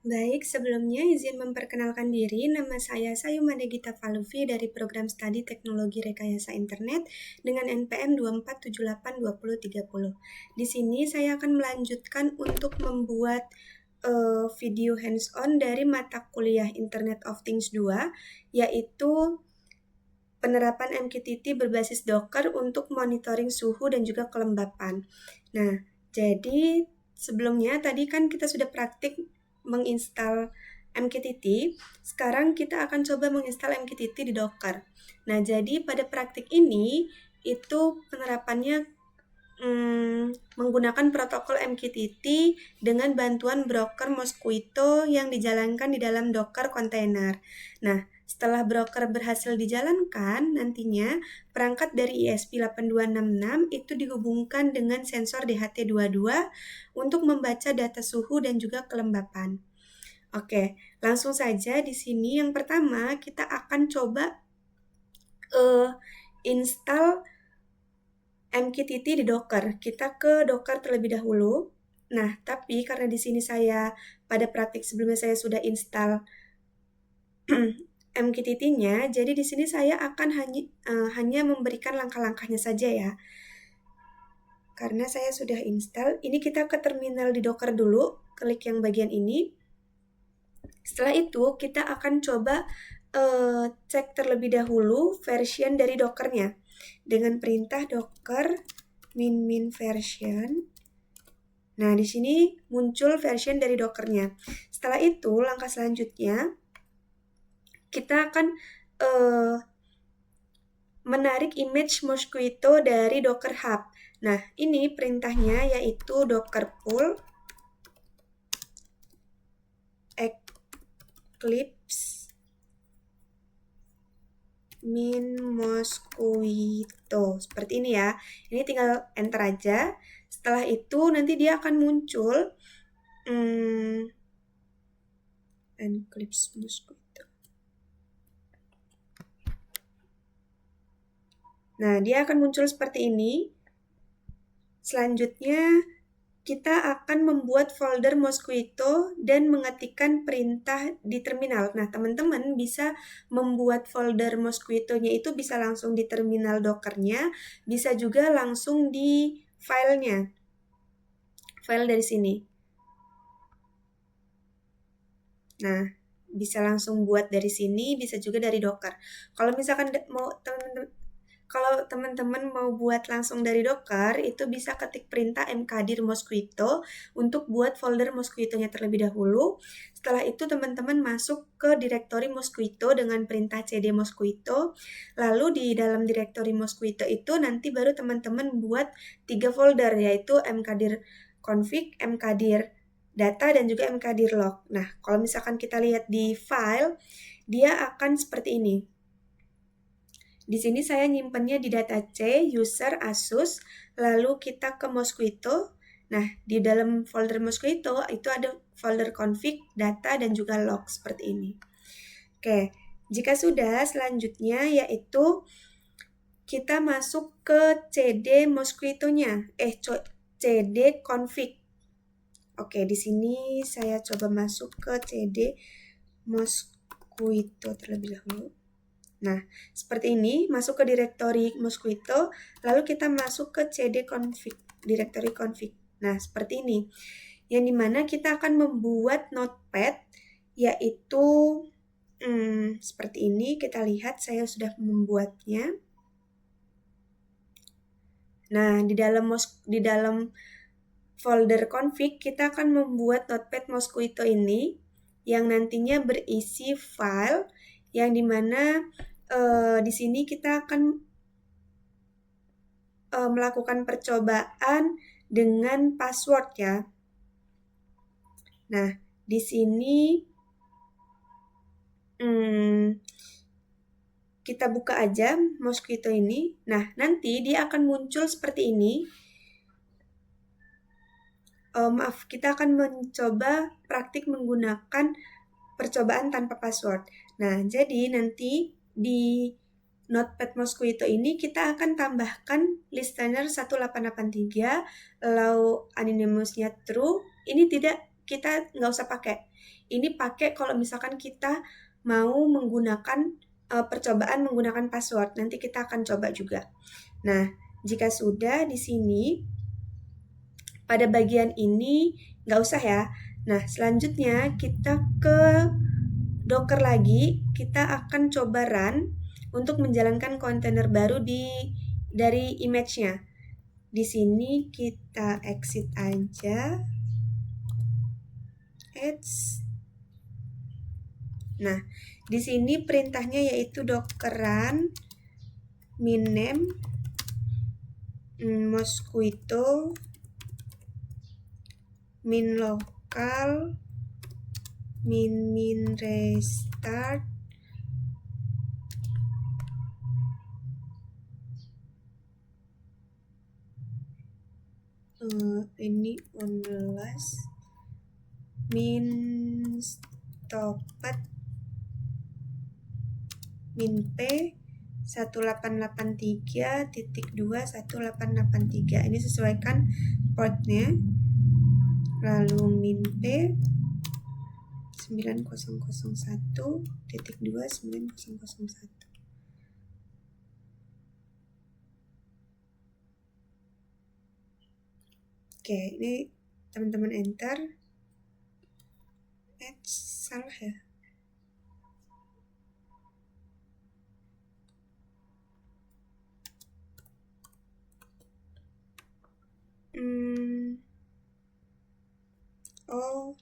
Baik, sebelumnya izin memperkenalkan diri. Nama saya Sayumade Gita Faluvi dari Program Studi Teknologi Rekayasa Internet dengan NPM 24782030. Di sini saya akan melanjutkan untuk membuat video hands-on dari mata kuliah Internet of Things 2, yaitu penerapan MQTT berbasis Docker untuk monitoring suhu dan juga kelembapan. Nah, jadi sebelumnya tadi kan kita sudah praktik menginstal MQTT, sekarang kita akan coba menginstal MQTT di Docker. Nah, jadi pada praktik ini itu penerapannya menggunakan protokol MQTT dengan bantuan broker Mosquito yang dijalankan di dalam Docker container. Nah, setelah broker berhasil dijalankan, nantinya perangkat dari ESP8266 itu dihubungkan dengan sensor DHT22 untuk membaca data suhu dan juga kelembapan. Oke, langsung saja di sini yang pertama kita akan coba install MQTT di Docker. Kita ke Docker terlebih dahulu. Nah, tapi karena di sini saya pada praktik sebelumnya saya sudah install MQTT-nya, jadi di sini saya akan hanya memberikan langkah-langkahnya saja ya. Karena saya sudah install, ini kita ke terminal di Docker dulu, klik yang bagian ini. Setelah itu kita akan coba cek terlebih dahulu version dari Docker-nya dengan perintah docker min version. Nah, di sini muncul version dari Docker-nya. Setelah itu, langkah selanjutnya kita akan menarik image Mosquito dari Docker Hub. Nah, ini perintahnya yaitu docker pull eclipse min Mosquito. Seperti ini ya. Ini tinggal enter aja. Setelah itu nanti dia akan muncul Eclipse Mosquito. Nah, dia akan muncul seperti ini. Selanjutnya, kita akan membuat folder Mosquito dan mengetikkan perintah di terminal. Nah, teman-teman bisa membuat folder Mosquito-nya itu bisa langsung di terminal Docker-nya, bisa juga langsung di filenya. File dari sini. Nah, bisa langsung buat dari sini, bisa juga dari Docker. Kalau misalkan teman-teman mau buat langsung dari Docker, itu bisa ketik perintah mkdir Mosquito untuk buat folder Mosquito-nya terlebih dahulu. Setelah itu teman-teman masuk ke direktori Mosquito dengan perintah cd Mosquito. Lalu di dalam direktori Mosquito itu nanti baru teman-teman buat 3 folder, yaitu mkdir config, mkdir data, dan juga mkdir log. Nah, kalau misalkan kita lihat di file, dia akan seperti ini. Di sini saya nyimpennya di data C, user, Asus, lalu kita ke Mosquito. Nah, di dalam folder Mosquito itu ada folder config, data, dan juga log seperti ini. Oke, jika sudah, selanjutnya yaitu kita masuk ke CD Mosquito-nya, CD config. Oke, di sini saya coba masuk ke CD Mosquito terlebih dahulu. Nah, seperti ini, masuk ke direktori Mosquito, lalu kita masuk ke cd config, direktori config. Nah, seperti ini. Yang dimana kita akan membuat notepad, yaitu seperti ini. Kita lihat, saya sudah membuatnya. Nah, di dalam folder config, kita akan membuat notepad Mosquito ini, yang nantinya berisi file, yang dimana di sini kita akan melakukan percobaan dengan password ya. Nah, di sini kita buka aja Mosquito ini. Nah, nanti dia akan muncul seperti ini. Maaf, kita akan mencoba praktik menggunakan percobaan tanpa password. Nah, jadi nanti di Notepad Mosquito ini kita akan tambahkan listener 1883, lalu anonymous-nya true. Ini kita nggak usah pakai. Ini pakai kalau misalkan kita mau menggunakan percobaan menggunakan password. Nanti kita akan coba juga. Nah, jika sudah di sini, pada bagian ini nggak usah ya. Nah, selanjutnya kita ke Docker lagi. Kita akan coba run untuk menjalankan kontainer baru dari image-nya. Di sini kita exit aja. Nah, di sini perintahnya yaitu docker run min-name mosquito min local min restart ini on last min stopped min p 1883.21883. Ini sesuaikan portnya. Lalu min p 9001.29001. Oke, ini teman-teman enter. Salah ya. Oh.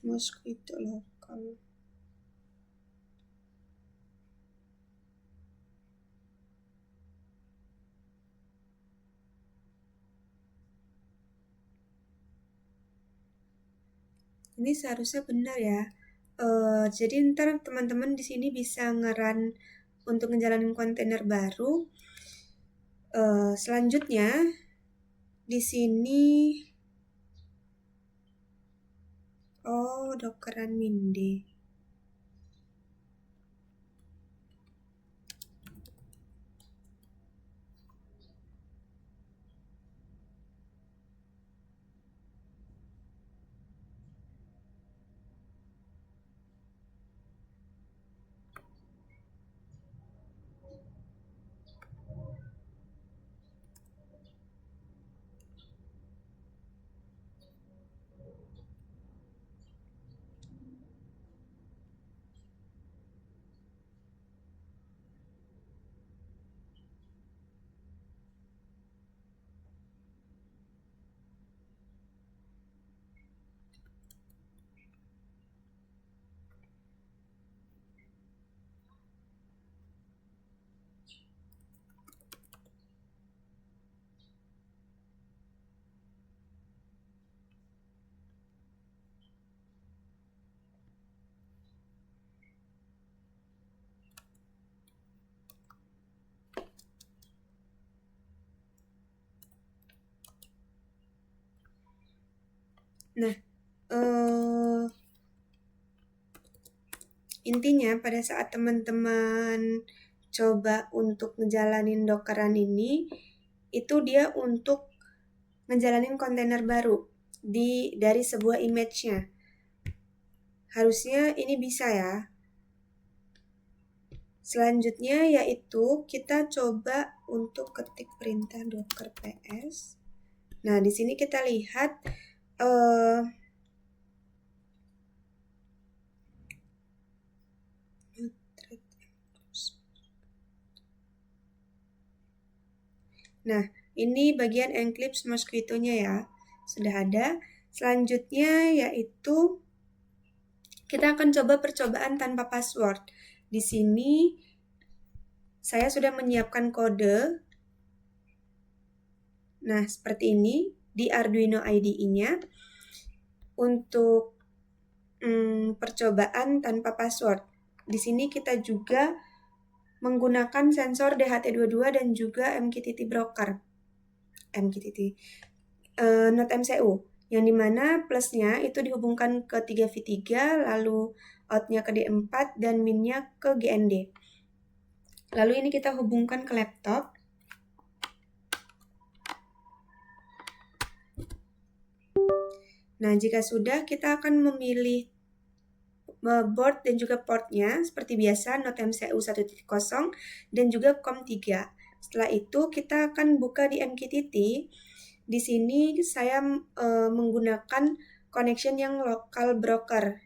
Mosquito local. Ini seharusnya benar ya. Jadi ntar teman-teman di sini bisa nge-run untuk ngejalanin kontainer baru. Selanjutnya di sini docker run min-d. Nah, intinya pada saat teman-teman coba untuk ngejalanin dockeran ini, itu dia untuk ngejalanin kontainer baru dari sebuah image-nya. Harusnya ini bisa ya. Selanjutnya yaitu kita coba untuk ketik perintah docker ps. Nah, di sini kita lihat nah, ini bagian Eclipse Mosquito-nya ya. Sudah ada. Selanjutnya yaitu kita akan coba percobaan tanpa password. Di sini saya sudah menyiapkan kode. Nah, seperti ini di Arduino IDE-nya untuk percobaan tanpa password. Di sini kita juga menggunakan sensor DHT22 dan juga MQTT broker. Node MCU, yang dimana plusnya itu dihubungkan ke 3V3, lalu outnya ke D4, dan minnya ke GND. Lalu ini kita hubungkan ke laptop. Nah, jika sudah, kita akan memilih board dan juga portnya, seperti biasa, Node MCU 1.0 dan juga COM3. Setelah itu, kita akan buka di MQTT. Di sini saya menggunakan connection yang local broker.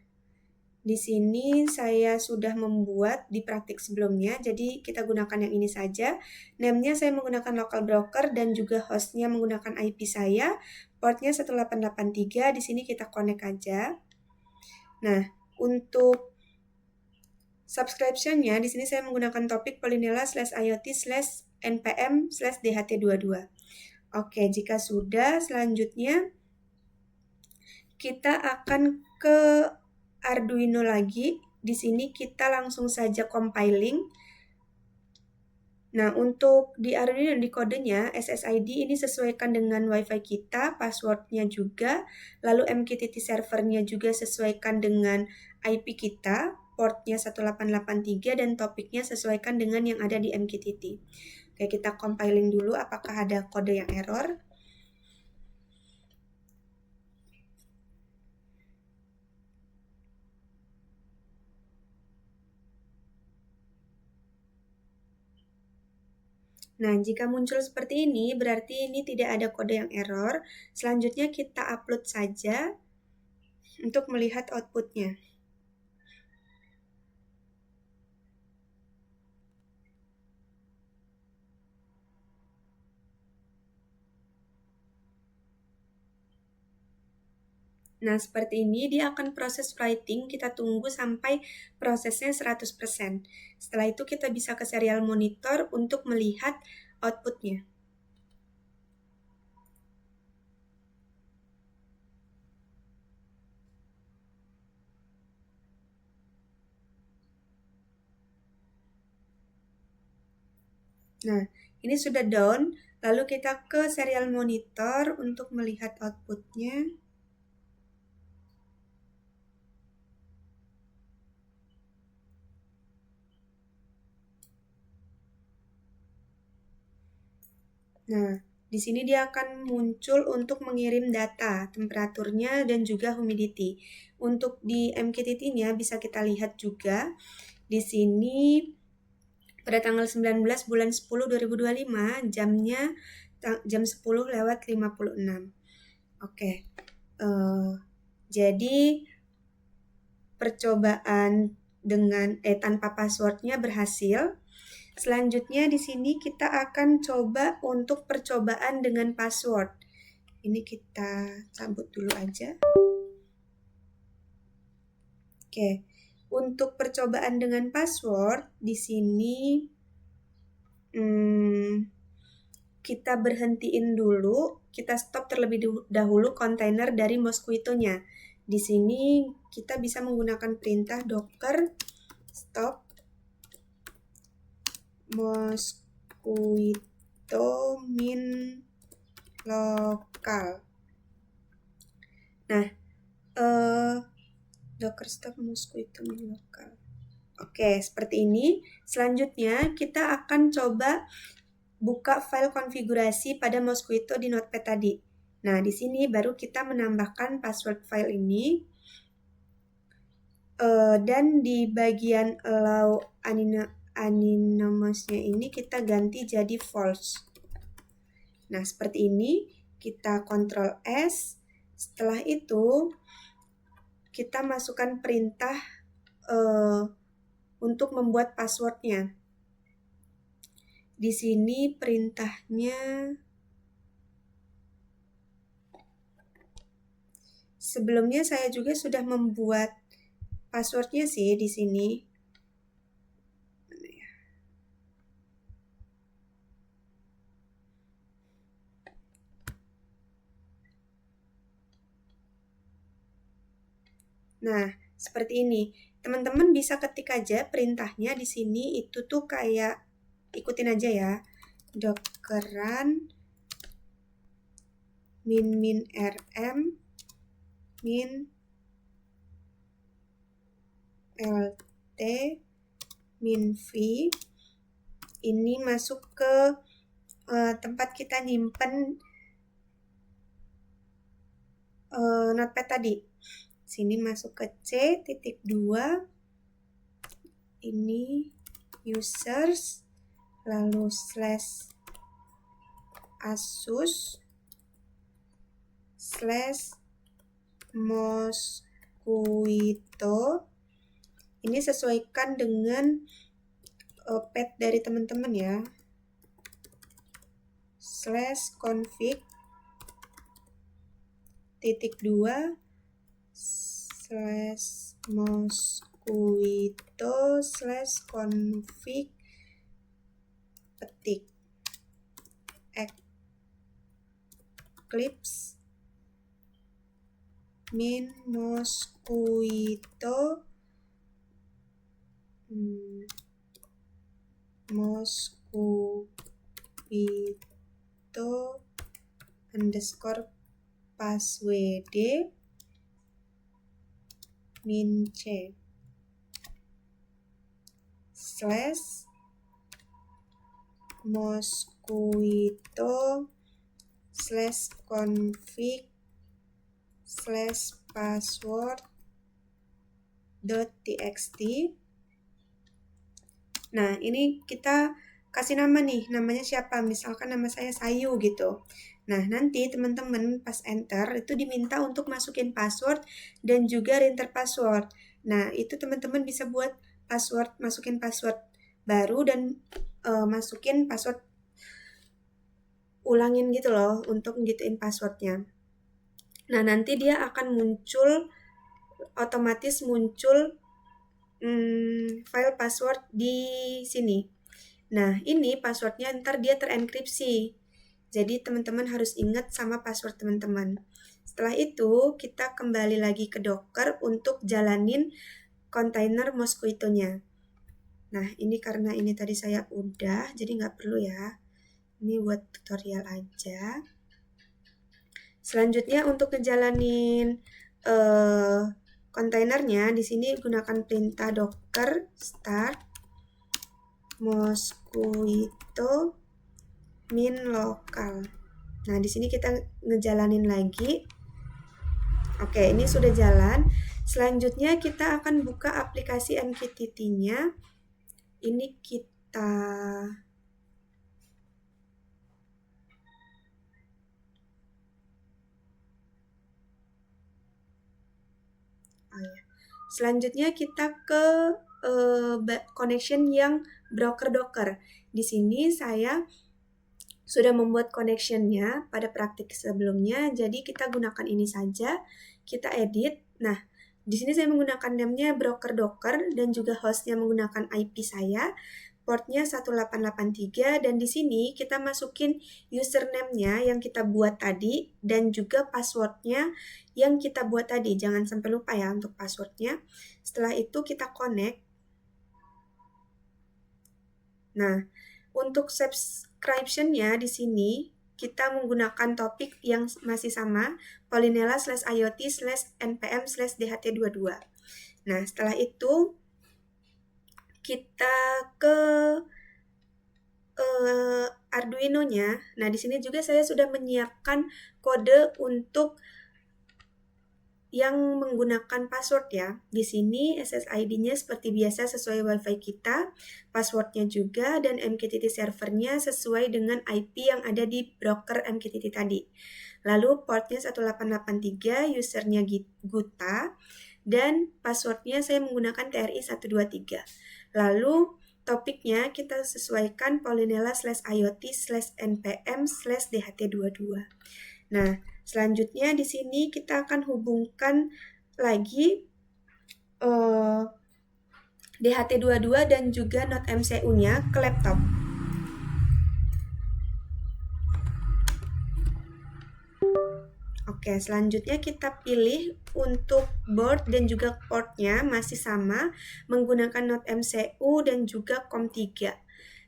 Di sini saya sudah membuat di praktik sebelumnya, jadi kita gunakan yang ini saja. Name-nya saya menggunakan local broker dan juga hostnya menggunakan IP saya. Portnya 1883, di sini kita connect aja. Nah, untuk subscription-nya, di sini saya menggunakan topik polinela/iot/npm/dht22. Oke, jika sudah, selanjutnya kita akan ke Arduino lagi. Di sini kita langsung saja compiling. Nah, untuk di Arduino di kodenya, SSID ini sesuaikan dengan WiFi kita, passwordnya juga, lalu MQTT servernya juga sesuaikan dengan IP kita, portnya 1883, dan topiknya sesuaikan dengan yang ada di MQTT. Oke, kita compiling dulu apakah ada kode yang error. Nah, jika muncul seperti ini, berarti ini tidak ada kode yang error. Selanjutnya kita upload saja untuk melihat outputnya. Nah, seperti ini dia akan proses writing, kita tunggu sampai prosesnya 100%. Setelah itu kita bisa ke serial monitor untuk melihat outputnya. Nah, ini sudah down, lalu kita ke serial monitor untuk melihat outputnya. Nah, di sini dia akan muncul untuk mengirim data, temperaturnya, dan juga humidity. Untuk di MQTT-nya bisa kita lihat juga, di sini pada tanggal 19 bulan 10 2025, jamnya jam 10:56. Oke, jadi percobaan dengan tanpa passwordnya berhasil. Selanjutnya di sini kita akan coba untuk percobaan dengan password. Ini kita cabut dulu aja. Oke, untuk percobaan dengan password di sini kita berhentiin dulu, kita stop terlebih dahulu kontainer dari Mosquito-nya. Di sini kita bisa menggunakan perintah docker stop Mosquito min lokal. Nah, docker stop Mosquito min lokal. Oke, seperti ini. Selanjutnya kita akan coba buka file konfigurasi pada Mosquito di Notepad tadi. Nah, di sini baru kita menambahkan password file ini. Dan di bagian allow anonymous-nya ini kita ganti jadi false. Nah, seperti ini. Kita Ctrl S. Setelah itu, kita masukkan perintah untuk membuat passwordnya. Di sini perintahnya sebelumnya saya juga sudah membuat passwordnya sih di sini. Nah, seperti ini. Teman-teman bisa ketik aja perintahnya di sini, itu tuh kayak ikutin aja ya. Docker run min rm min lt min v. Ini masuk ke tempat kita nyimpen notepad tadi. Sini masuk ke C.2, ini users, lalu /asus /mosquito. Ini sesuaikan dengan path dari teman-teman ya. /config -2 /mosquito /config petik eclipse min mosquito underscore passwd min c /mosquito /config /password.txt. Nah, ini kita kasih nama nih, namanya siapa? Misalkan nama saya Sayu gitu. Nah, nanti teman-teman pas enter itu diminta untuk masukin password dan juga enter password. Nah, itu teman-teman bisa buat password, masukin password baru dan masukin password, ulangin gitu loh untuk gituin passwordnya. Nah, nanti dia akan muncul, otomatis muncul file password di sini. Nah, ini passwordnya ntar dia terenkripsi. Jadi teman-teman harus ingat sama password teman-teman. Setelah itu, kita kembali lagi ke Docker untuk jalanin kontainer Mosquito-nya. Nah, ini karena ini tadi saya udah, jadi nggak perlu ya. Ini buat tutorial aja. Selanjutnya untuk ngejalanin kontainernya, di sini gunakan perintah docker start mosquito min lokal. Nah, di sini kita ngejalanin lagi. Oke, ini sudah jalan. Selanjutnya kita akan buka aplikasi MQTT-nya. Ini kita selanjutnya kita ke connection yang broker Docker. Di sini saya sudah membuat connection-nya pada praktik sebelumnya, jadi kita gunakan ini saja. Kita edit. Nah, di sini saya menggunakan name-nya broker Docker dan juga host-nya menggunakan IP saya. Portnya 1883 dan di sini kita masukin username-nya yang kita buat tadi dan juga password-nya yang kita buat tadi. Jangan sampai lupa ya untuk password-nya. Setelah itu kita connect. Nah, untuk subscription-nya di sini kita menggunakan topik yang masih sama, polinela/iot/npm/dht22. Nah, setelah itu kita ke Arduino-nya. Nah, di sini juga saya sudah menyiapkan kode untuk yang menggunakan password ya. Di sini SSID-nya seperti biasa sesuai WiFi kita, passwordnya juga, dan MQTT servernya sesuai dengan IP yang ada di broker MQTT tadi. Lalu portnya 1883, usernya Guta, dan passwordnya saya menggunakan TRI123. Lalu topiknya kita sesuaikan polinela/iot/npm/dht22. Nah, selanjutnya di sini kita akan hubungkan lagi DHT22 dan juga Node MCU-nya ke laptop. Oke, selanjutnya kita pilih untuk board dan juga portnya masih sama menggunakan Node MCU dan juga COM3.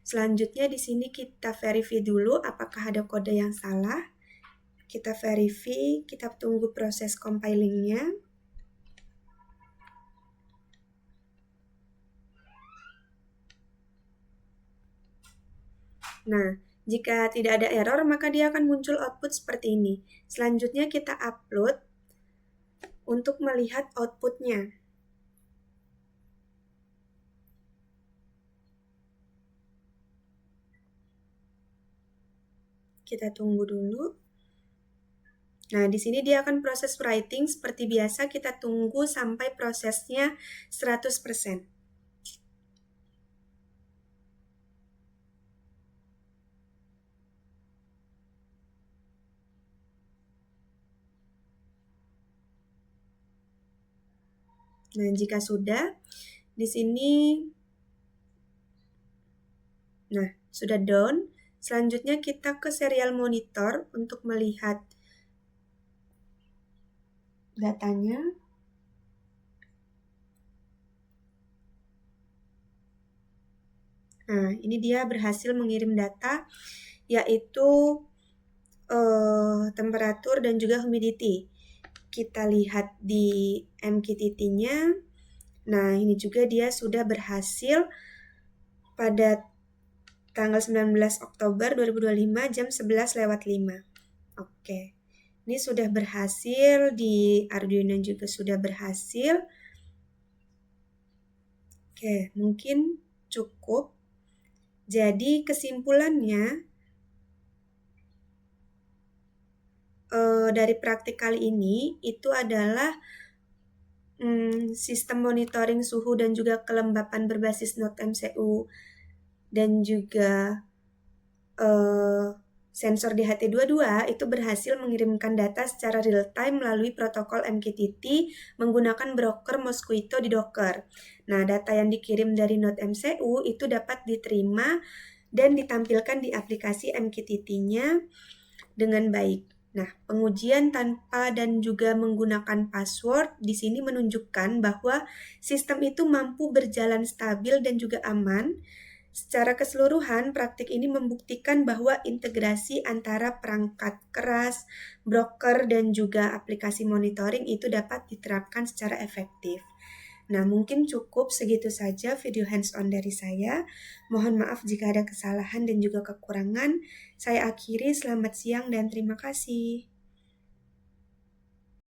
Selanjutnya di sini kita verify dulu apakah ada kode yang salah. Kita verify, kita tunggu proses compilingnya. Nah, jika tidak ada error, maka dia akan muncul output seperti ini. Selanjutnya kita upload untuk melihat outputnya. Kita tunggu dulu. Nah, di sini dia akan proses writing seperti biasa, kita tunggu sampai prosesnya 100%. Nah, jika sudah, di sini sudah done. Selanjutnya kita ke serial monitor untuk melihat datanya. Nah, ini dia berhasil mengirim data, yaitu temperatur dan juga humidity. Kita lihat di MQTT-nya. Nah, ini juga dia sudah berhasil pada tanggal 19 Oktober 2025 jam 11:05. Oke. Ini sudah berhasil, di Arduino juga sudah berhasil. Oke, mungkin cukup. Jadi kesimpulannya dari praktik kali ini itu adalah sistem monitoring suhu dan juga kelembapan berbasis Node MCU dan juga sensor DHT22 itu berhasil mengirimkan data secara real time melalui protokol MQTT menggunakan broker Mosquitto di Docker. Nah, data yang dikirim dari Node MCU itu dapat diterima dan ditampilkan di aplikasi MQTT-nya dengan baik. Nah, pengujian tanpa dan juga menggunakan password di sini menunjukkan bahwa sistem itu mampu berjalan stabil dan juga aman. Secara keseluruhan, praktik ini membuktikan bahwa integrasi antara perangkat keras, broker, dan juga aplikasi monitoring itu dapat diterapkan secara efektif. Nah, mungkin cukup segitu saja video hands-on dari saya. Mohon maaf jika ada kesalahan dan juga kekurangan. Saya akhiri, selamat siang dan terima kasih.